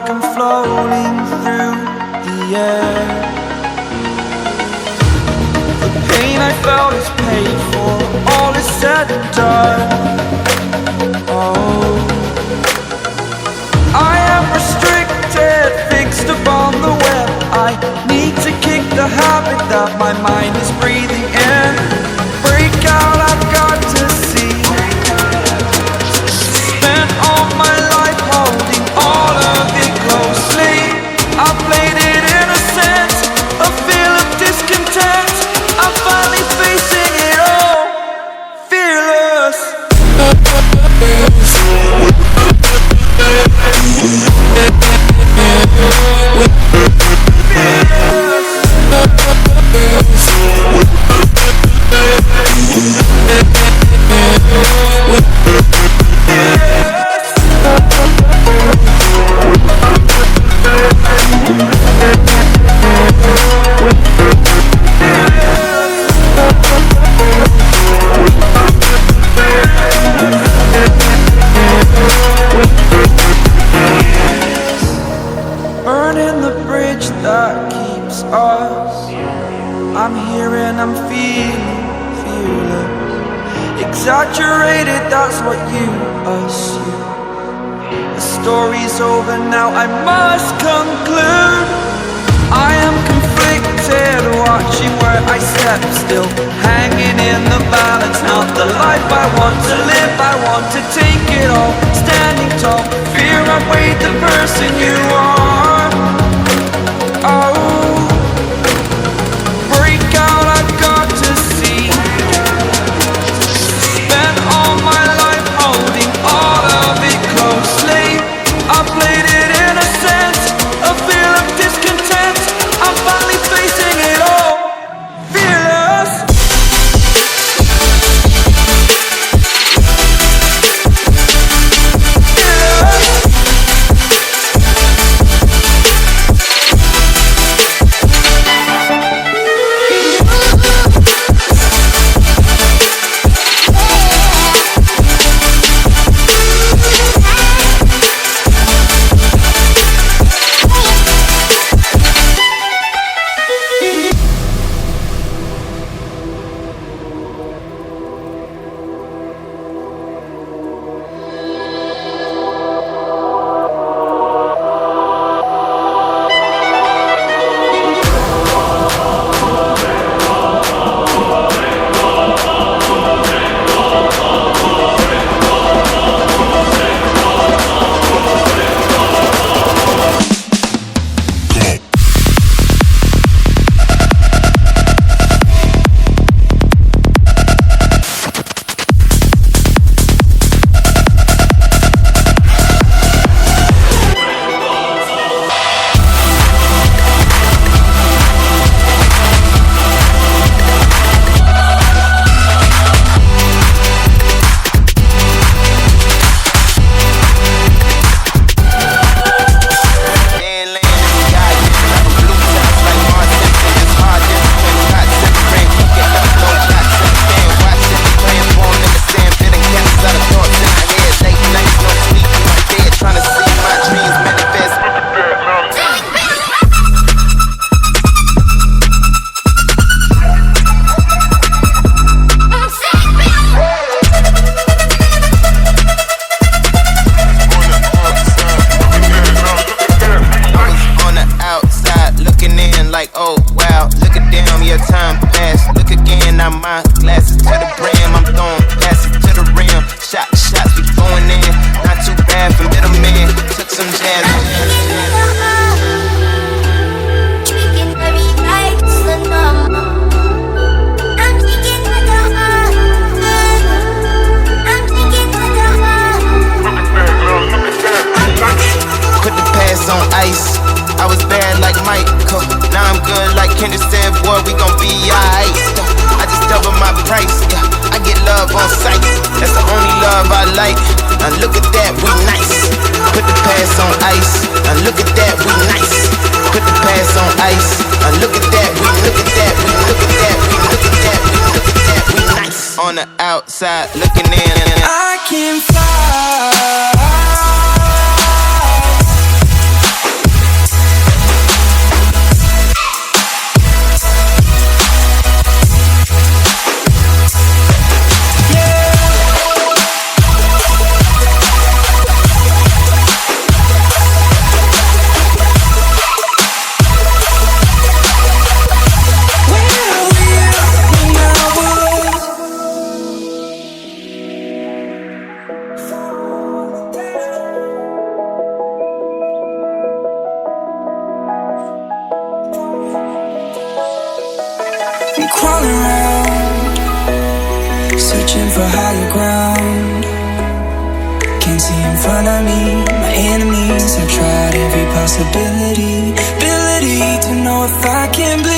like I'm floating through the air. The pain I felt is paid for, all is said and done. Oh, I am restricted, fixed upon the web. I need to kick the habit that my mind is breathing in. Break out, I've got to see. Spent all my life holding all of it closely. I played it innocent, a feel of discontent. I'm finally facing it all, fearless. Burning the bridge that keeps us. I'm here and I'm feeling fearless. Exaggerated, that's what you assume. The story's over now, I must conclude. I am conflicted, watching where I step still, hanging in the balance. Not the life I want to live, I want to take it all. Standing tall, fear outweighed the person you are. Oh, break out, I've got to see. Spent all my life holding all of it closely. I played it innocent, a feel of discontent. I'm finally facing it all, fearless. Now look at that, we nice. Put the past on ice. Now look at that, we nice. Put the past on ice. Now look at that, we look at that, we look at that, we look at that, we look at that, we nice. On the outside looking in. I can fly crawling around, searching for higher ground. Can't see in front of me, my enemies. I've tried every possibility, ability to know if I can believe.